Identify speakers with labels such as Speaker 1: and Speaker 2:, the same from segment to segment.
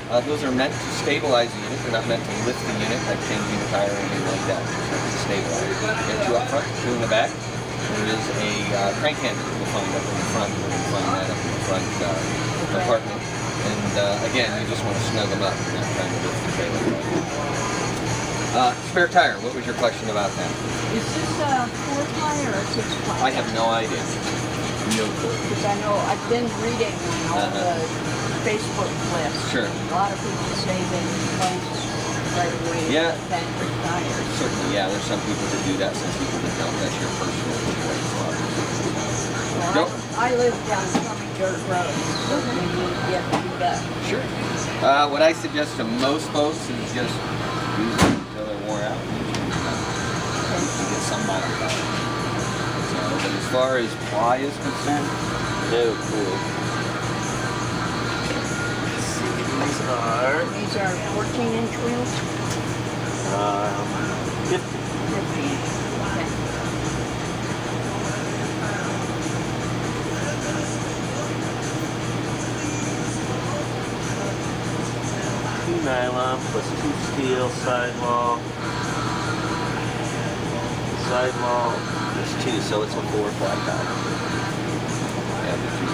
Speaker 1: Those are meant to stabilize the unit. They're not meant to lift the unit, like changing the tire or anything like that. They're meant to stabilize. You have two up front, two in the back. There is a crank handle you'll find up in the front. You'll find that up in the front compartment. And again, you just want to snug them up. You're not trying to lift the trailer. Spare tire, what was your question about that?
Speaker 2: Is this a 4-ply or a 6-ply?
Speaker 1: I have no idea. No clue.
Speaker 2: Because I know I've been reading on all the Facebook clips.
Speaker 1: Sure.
Speaker 2: A lot of people say they replace right away with factory tires.
Speaker 1: Certainly, yeah. There's some people that do that. Some people that don't. That's your personal choice.
Speaker 2: Well, I live down Crummy Dirt Road, so maybe you have to do that.
Speaker 1: Sure. What I suggest to most folks is just use them until they're worn out. You get some miles out of it. So, but as far as ply is concerned, no clue.
Speaker 2: These are 14-inch wheels?
Speaker 1: 50.
Speaker 2: 50 inch. Okay.
Speaker 3: Two nylon plus 2 steel sidewall. Sidewall, there's 2, so it's a 4-ply tire.
Speaker 1: Yeah, the two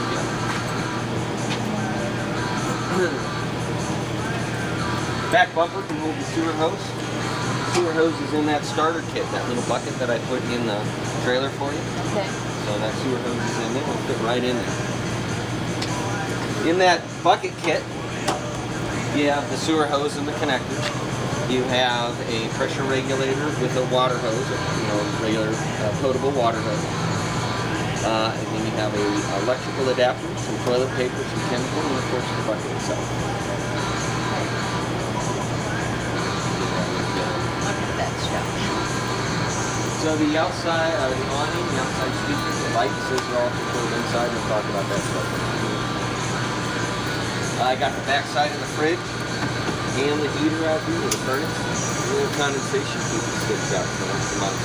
Speaker 1: together. Back bumper can hold the sewer hose. The sewer hose is in that starter kit, that little bucket that I put in the trailer for you.
Speaker 2: Okay.
Speaker 1: So that sewer hose is in there, it'll fit right in there. In that bucket kit, you have the sewer hose and the connector. You have a pressure regulator with a water hose, regular potable water hose. And then you have a electrical adapter, some toilet paper, some chemical, and of course the bucket itself. So the outside, the awning, the outside speakers, the lights, those are all controlled inside. We'll talk about that stuff. I got the back side of the fridge and the heater out here, the furnace. A little condensation tube that sticks out. So that's the mount.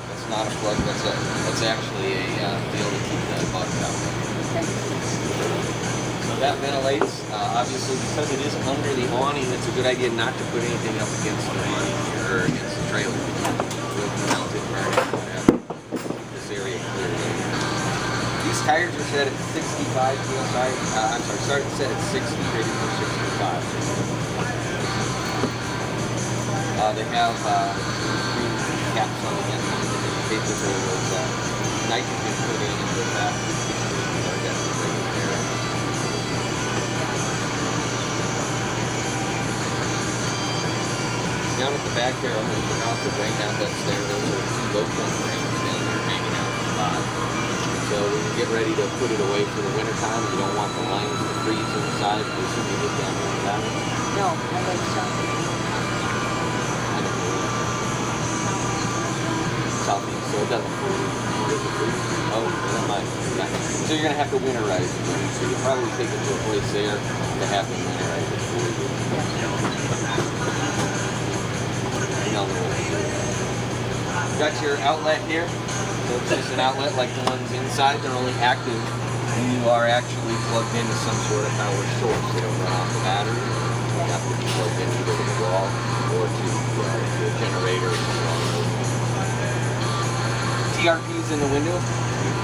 Speaker 1: That's not a plug. That's actually a deal to keep that bugs out. So that ventilates. Obviously, because it is under the awning, it's a good idea not to put anything up against the awning or against the trailer. We'll mount it right have this area clear. These tires are set at 65 psi. I'm sorry, set at 60, rated for 65. They have green caps on the end, capable of nitrogen put in and put back. Down at the back there, I'm going to turn off the drain out that's there. Those are 2 low-point drains down there hanging out at the bottom. So when you get ready to put it away for the winter time, you don't want the lines to freeze inside because you get down there and down.
Speaker 2: No, I like something.
Speaker 1: Southeast, so it doesn't freeze. Oh, that might. Yeah. So you're going to have to winterize it. So you'll probably take it to a place there to have them winterize it for you. Got your outlet here. So it's just an outlet like the ones inside. They're only active when you are actually plugged into some sort of power source. They don't run off the battery. They have to be plugged in either to the wall or to a generator or something. TRP's in the window for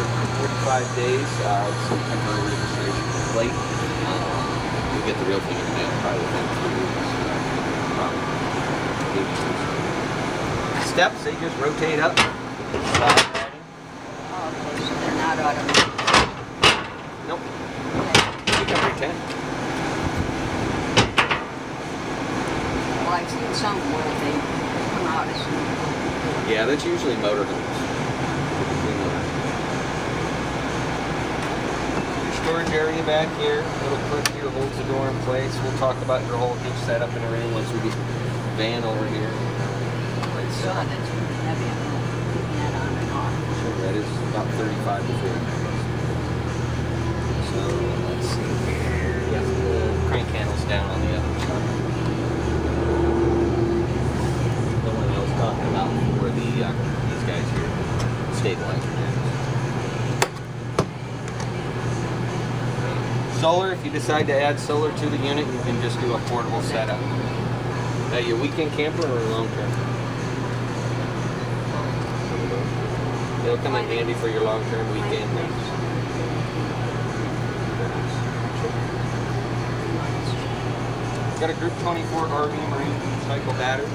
Speaker 1: 45 days. It's some temporary registration plate. You'll get the real thing in the mail probably within 3 weeks. Steps, they just rotate up.
Speaker 2: Oh, okay, so they're not automatic.
Speaker 1: Nope. You can pretend.
Speaker 2: Well, I've seen some where they come out as soon.
Speaker 1: Yeah, that's usually motor homes. Your storage area back here, little clip here holds the door in place. We'll talk about your whole hitch setup and everything once we get the van over here.
Speaker 2: God, that's really heavy. Putting that on and off.
Speaker 1: Sure, that is about 35 to 40 minutes. So, let's see here. Yeah, the crank handle's down on the other side. The one I was talking about for these guys here, stabilizer. Solar, if you decide to add solar to the unit, you can just do a portable setup. Are you a weekend camper or long term? It'll come in handy for your long term weekend needs. Got a Group 24 RV Marine cycle battery.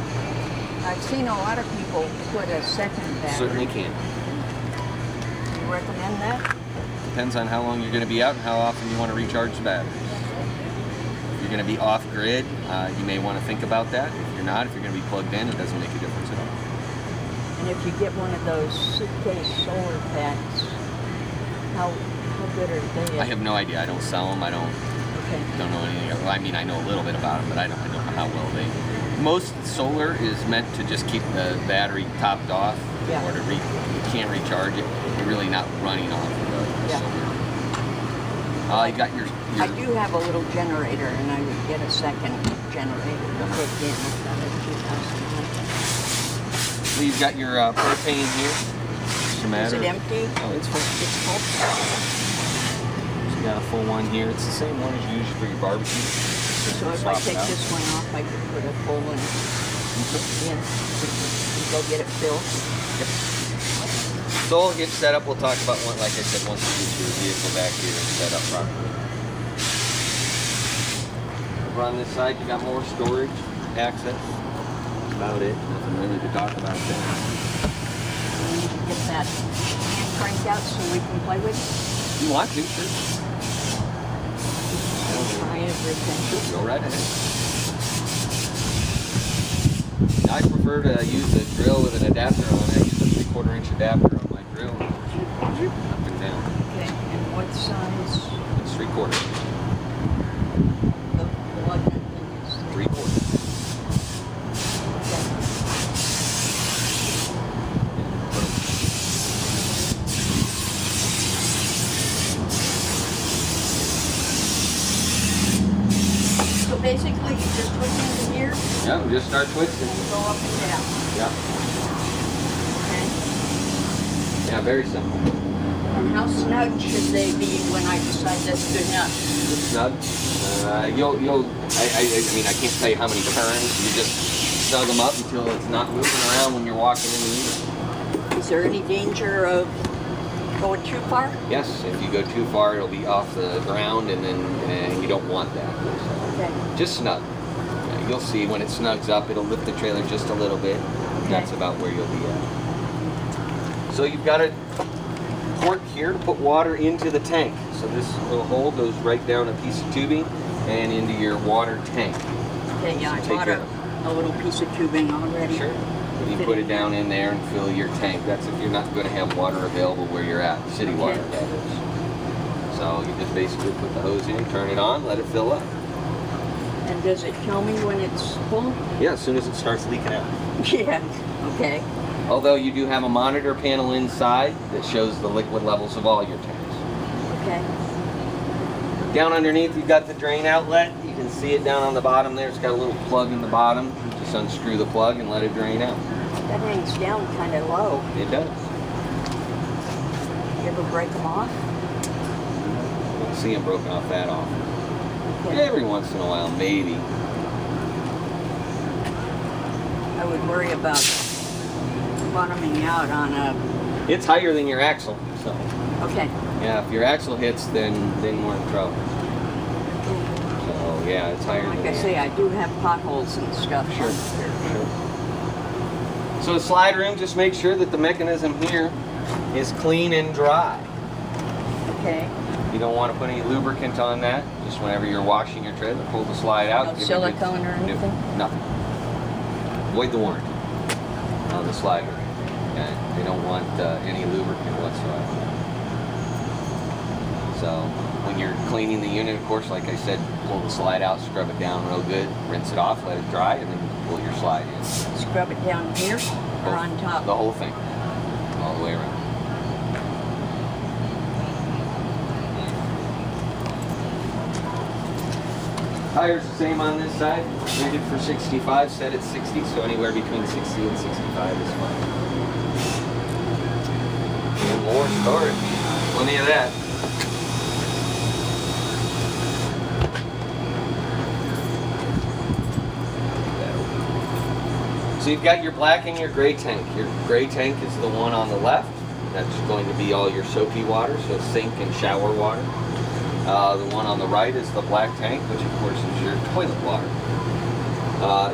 Speaker 2: I've seen a lot of people put a second battery.
Speaker 1: Certainly can.
Speaker 2: You recommend that?
Speaker 1: Depends on how long you're going to be out and how often you want to recharge the batteries. If you're going to be off grid, you may want to think about that. If you're not, if you're going to be plugged in, it doesn't make a difference at all.
Speaker 2: And if you get one of those suitcase solar packs, how good are they?
Speaker 1: I have no idea. I don't sell them. I don't know anything. Well, I mean, I know a little bit about them, but I don't know how well they. Most solar is meant to just keep the battery topped off, or to you can't recharge it. You're really not running off of the solar. You got your.
Speaker 2: I do have a little generator, and I would get a second generator to put in.
Speaker 1: So you've got your propane here.
Speaker 2: Is it empty?
Speaker 1: Oh, it's full.
Speaker 2: It's full.
Speaker 1: So you got a full one here. It's the same one as you use for your barbecue.
Speaker 2: So if I take this one off, I could put a full one in and go get it filled.
Speaker 1: Yep. So we'll get set up. We'll talk about one, like I said, once you get your vehicle back here and set up properly. Over on this side, you got more storage access. That's about it. Nothing really to talk about there.
Speaker 2: We need to get that hand crank out so we can play with it.
Speaker 1: You want to, sure.
Speaker 2: Try everything.
Speaker 1: Go right ahead. I prefer to use a drill with an adapter on it. I use a 3/4 inch adapter on my drill. Up and down.
Speaker 2: Okay, and what size?
Speaker 1: It's 3/4.
Speaker 2: The plug thing is
Speaker 1: 3/4.
Speaker 2: So basically, you just put it into here
Speaker 1: Yeah, just start twisting.
Speaker 2: and go up and down.
Speaker 1: Yeah.
Speaker 2: Okay.
Speaker 1: Yeah, very simple.
Speaker 2: And how snug should they be when I decide that's good enough?
Speaker 1: Snug. I mean, I can't tell you how many turns. You just snug them up until it's not moving around when you're walking in the unit.
Speaker 2: Is there any danger of going too far?
Speaker 1: Yes, if you go too far, it'll be off the ground, and you don't want that. So
Speaker 2: Okay.
Speaker 1: just snug. Yeah, you'll see when it snugs up, it'll lift the trailer just a little bit.
Speaker 2: Okay.
Speaker 1: That's about where you'll be at. So you've got a port here to put water into the tank. So this little hole goes right down a piece of tubing and into your water tank.
Speaker 2: Okay, yeah, I
Speaker 1: So take
Speaker 2: bought a little piece of tubing already.
Speaker 1: Sure. You put it down in there and fill your tank. That's if you're not going to have water available where you're at, city water, that is. So you just basically put the hose in, turn it on, let it fill up.
Speaker 2: And does it tell me when it's full?
Speaker 1: Yeah, as soon as it starts leaking out.
Speaker 2: Yeah, okay.
Speaker 1: Although you do have a monitor panel inside that shows the liquid levels of all your tanks.
Speaker 2: Okay.
Speaker 1: Down underneath, you've got the drain outlet. You can see it down on the bottom there. It's got a little plug in the bottom. Just unscrew the plug and let it drain out.
Speaker 2: That hangs down kind of low.
Speaker 1: It does.
Speaker 2: You ever break them off?
Speaker 1: You don't see them broken off that often.
Speaker 2: Okay.
Speaker 1: Every once in a while, maybe.
Speaker 2: I would worry about bottoming out on a...
Speaker 1: It's higher than your axle, so.
Speaker 2: Okay.
Speaker 1: Yeah, if your axle hits, then we're in trouble. So yeah, it's higher.
Speaker 2: Like
Speaker 1: than
Speaker 2: I
Speaker 1: that.
Speaker 2: say, I do have potholes and stuff.
Speaker 1: Sure. So the slide room, just make sure that the mechanism here is clean and dry.
Speaker 2: Okay.
Speaker 1: You don't want to put any lubricant on that. Just whenever you're washing your trailer, pull the slide out.
Speaker 2: No
Speaker 1: give it a
Speaker 2: silicone or
Speaker 1: good-
Speaker 2: anything?
Speaker 1: Nothing. Void the warranty on the slide room. Okay? They don't want any lubricant whatsoever. So when you're cleaning the unit, of course, like I said, pull the slide out, scrub it down real good, rinse it off, let it dry, and then pull your slide in.
Speaker 2: Scrub it down here or on top?
Speaker 1: The whole thing, all the way around. Tires the same on this side, rated for 65, set at 60, so anywhere between 60 and 65 is fine. And more storage, plenty of that. So you've got your black and your gray tank. Your gray tank is the one on the left. That's going to be all your soapy water, so sink and shower water. The one on the right is the black tank, which of course is your toilet water.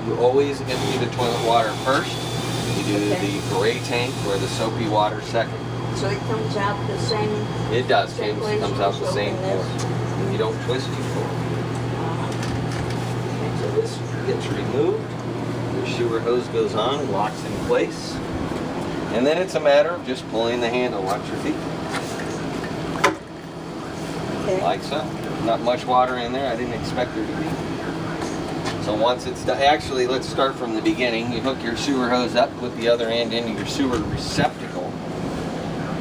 Speaker 1: You always empty the toilet water first. You do the gray tank or the soapy water second.
Speaker 2: So it comes out the same?
Speaker 1: It does.
Speaker 2: Same
Speaker 1: It comes out the same
Speaker 2: place.
Speaker 1: port. You don't twist, you pull. So this gets removed. Your sewer hose goes on and locks in place. And then it's a matter of just pulling the handle. Watch your feet.
Speaker 2: Okay.
Speaker 1: Like so. Not much water in there. I didn't expect there to be. So once it's done, actually let's start from the beginning. You hook your sewer hose up, put the other end into your sewer receptacle,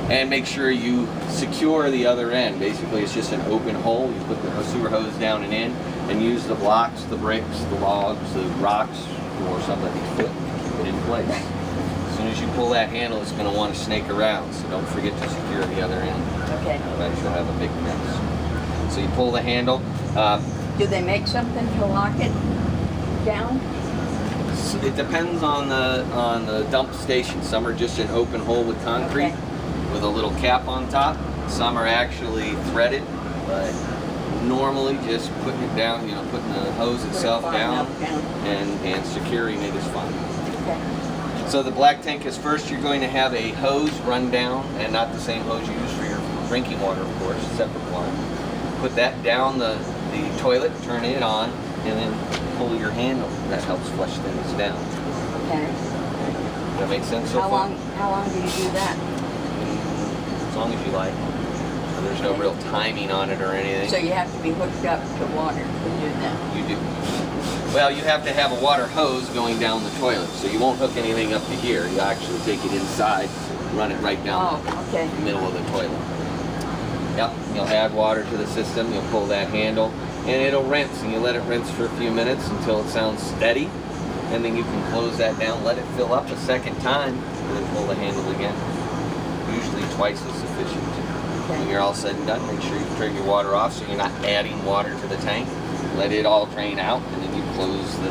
Speaker 1: and make sure you secure the other end. Basically it's just an open hole. You put the sewer hose down and in, and use the blocks, the bricks, the logs, the rocks, or somebody's foot to keep it in place. As soon as you pull that handle, it's going to want to snake around, so don't forget to secure the other end.
Speaker 2: Okay.
Speaker 1: Otherwise you'll have a big mess. So you pull the handle.
Speaker 2: Do they make something to lock it down?
Speaker 1: It depends on the dump station. Some are just an open hole with concrete with a little cap on top. Some are actually threaded, but normally just putting it down, you know, putting the hose itself down and securing it is fine.
Speaker 2: Okay.
Speaker 1: So the black tank is first. You're going to have a hose run down, and not the same hose you use for your drinking water, of course, separate one. Put that down the toilet, turn it on, and then pull your handle. That helps flush things down.
Speaker 2: Okay.
Speaker 1: Does that make sense so far?
Speaker 2: How long do you do that?
Speaker 1: As long as you like. There's no real timing on it or anything.
Speaker 2: So you have to be hooked up to water to do that?
Speaker 1: You do. Well, you have to have a water hose going down the toilet, so you won't hook anything up to here. You actually take it inside, run it right down the middle of the toilet. Yep, you'll add water to the system, you'll pull that handle, and it'll rinse, and you let it rinse for a few minutes until it sounds steady, and then you can close that down, let it fill up a second time, and then pull the handle again. Usually twice as sufficient. When you're all said and done, make sure you turn your water off so you're not adding water to the tank. Let it all drain out, and then you close the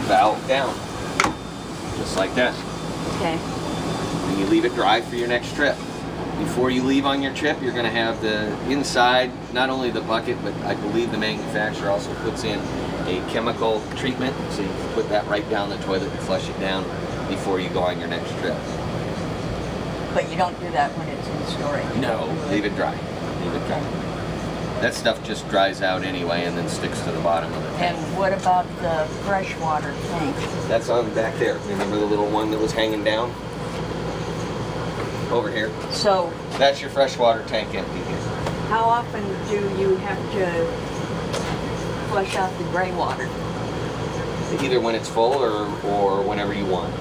Speaker 1: valve down. Just like that.
Speaker 2: Okay.
Speaker 1: And you leave it dry for your next trip. Before you leave on your trip, you're going to have the inside, not only the bucket, but I believe the manufacturer also puts in a chemical treatment, so you can put that right down the toilet and flush it down before you go on your next trip.
Speaker 2: But you don't do that when it's in storage?
Speaker 1: No, leave it dry. Leave it dry. That stuff just dries out anyway and then sticks to the bottom of the tank.
Speaker 2: And what about the freshwater tank?
Speaker 1: That's on back there. Remember the little one that was hanging down? Over here.
Speaker 2: So
Speaker 1: that's your freshwater tank empty here.
Speaker 2: how often do you have to flush out the gray water?
Speaker 1: Either when it's full or whenever you want.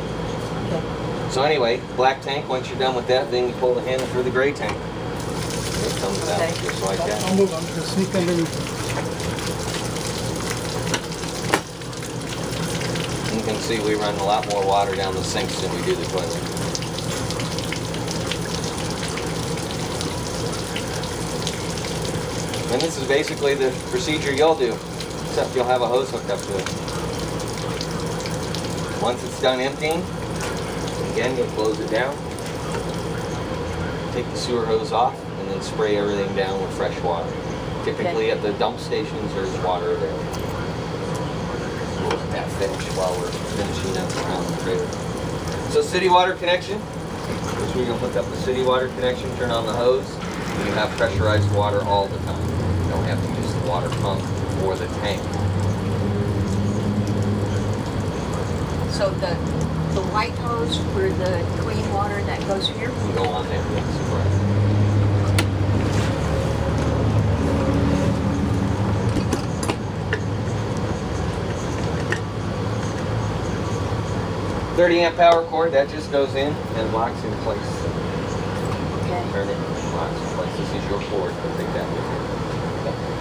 Speaker 2: Okay.
Speaker 1: So anyway, black tank, once you're done with that, then you pull the handle for the gray tank. It comes out just like that.
Speaker 4: I'll move on, just sneak underneath.
Speaker 1: You can see we run a lot more water down the sinks than we do the toilet. And this is basically the procedure you'll do, except you'll have a hose hooked up to it. Once it's done emptying, again, you'll close it down, take the sewer hose off, and then spray everything down with fresh water. Typically at the dump stations, there's water available. We'll let that finish while we're finishing up around the trailer. So city water connection, which we're going to hook up the city water connection, turn on the hose, and you have pressurized water all the time. You don't have to use the water pump or the tank.
Speaker 2: So the white hose for the clean water that goes here?
Speaker 1: You go on there, yes, correct. .30 amp power cord, that just goes in and locks in place.
Speaker 2: Okay.
Speaker 1: Turn it, locks in place. This is your cord, so take that with you.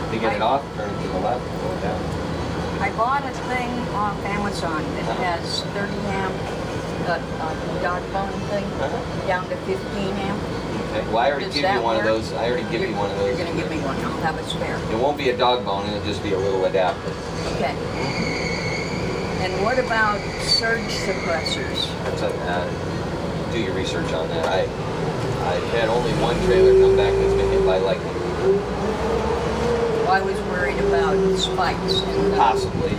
Speaker 1: To get it off, turn it to the left, pull it down.
Speaker 2: I bought a thing off Amazon that has 30 amp, dog bone thing, down to 15 amp.
Speaker 1: Okay. Well, I already give you one of those. I already give you one of those.
Speaker 2: You're going to give me one. I'll have a spare.
Speaker 1: It won't be a dog bone, it'll just be a little adapter.
Speaker 2: Okay. And what about surge suppressors?
Speaker 1: That's do your research on that. I've had only one trailer come back that's been hit by lightning.
Speaker 2: Well, I was worried about spikes. And,
Speaker 1: Possibly.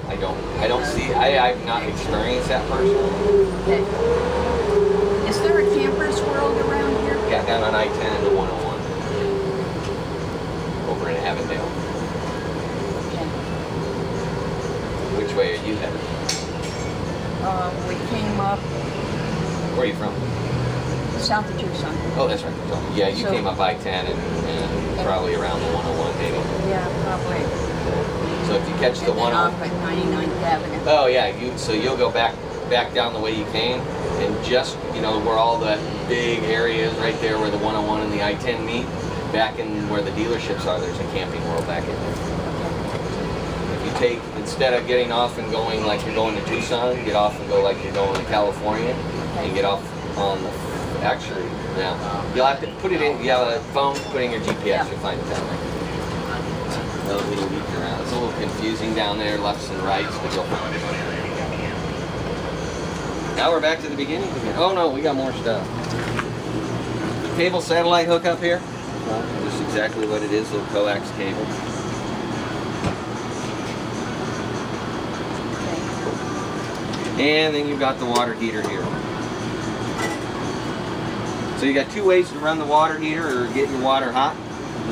Speaker 1: I don't see. I've not experienced that personally.
Speaker 2: Okay. Is there a Campers World around here?
Speaker 1: Yeah, down on I-10 and the 101. Over in Avondale.
Speaker 2: Okay.
Speaker 1: Which way are you headed?
Speaker 2: We came up
Speaker 1: Where are you from?
Speaker 2: south of Tucson.
Speaker 1: Oh, that's right. Yeah, you
Speaker 2: So-
Speaker 1: came up I-10 and probably around the 101 maybe.
Speaker 2: Yeah, probably.
Speaker 1: So if you catch the
Speaker 2: And then
Speaker 1: 101.
Speaker 2: off at 99th Avenue.
Speaker 1: Oh yeah, you'll go back down the way you came, and just where all the big areas right there where the 101 and the I-10 meet, back in where the dealerships are, there's a camping world back in there. If you take, instead of getting off and going like you're going to Tucson, get off and go like you're going to California, and get off on the, actually, now, you'll have to put it in, you have a phone, put in your GPS,
Speaker 2: Yeah.
Speaker 1: you'll find it down there. A little weaker around. It's a little confusing down there, lefts and rights, but you'll find it. Now we're back to the beginning again. Oh no, we got more stuff. Cable satellite hookup here. Just exactly what it is, little coax cable. And then you've got the water heater here. So you got two ways to run the water heater or get your water hot.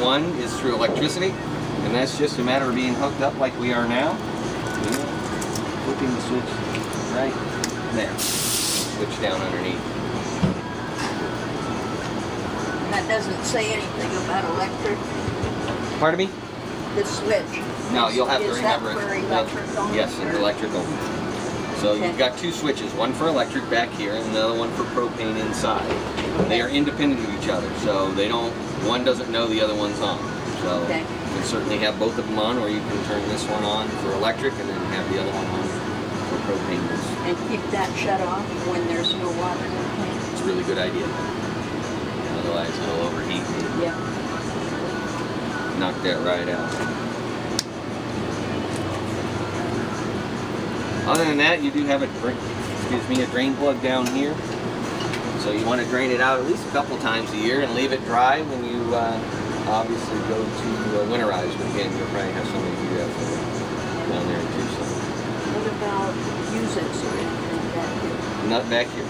Speaker 1: One is through electricity, and that's just a matter of being hooked up like we are now. Flipping the switch right there. Switch down underneath.
Speaker 2: That doesn't say anything about electric.
Speaker 1: Pardon me?
Speaker 2: The switch.
Speaker 1: No, you'll have to remember
Speaker 2: Is that for
Speaker 1: it.
Speaker 2: electric only?
Speaker 1: Yes, it's electrical. So
Speaker 2: Okay.
Speaker 1: you've got two switches, one for electric back here and another one for propane inside. They are independent of each other, so they don't, one doesn't know the other one's on. So
Speaker 2: Okay.
Speaker 1: you can certainly have both of them on, or you can turn this one on for electric and then have the other one on for propane use.
Speaker 2: And keep that shut off when there's no water in the tank.
Speaker 1: It's a really good idea. Otherwise it'll overheat and
Speaker 2: Yeah.
Speaker 1: knock that right out. Other than that, you do have a drain plug down here. So you want to drain it out at least a couple times a year and leave it dry when you obviously go to winterize. But again, you'll probably have somebody do that for you down there in Tucson.
Speaker 2: What about uses or anything like that?
Speaker 1: Not back here.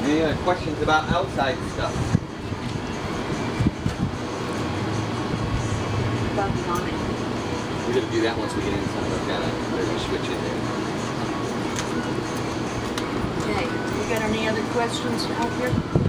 Speaker 1: Any other questions about outside stuff?
Speaker 2: About the awning.
Speaker 1: We're going to do that once we get inside. I've got to switch in there.
Speaker 2: Okay. You got any other questions out here?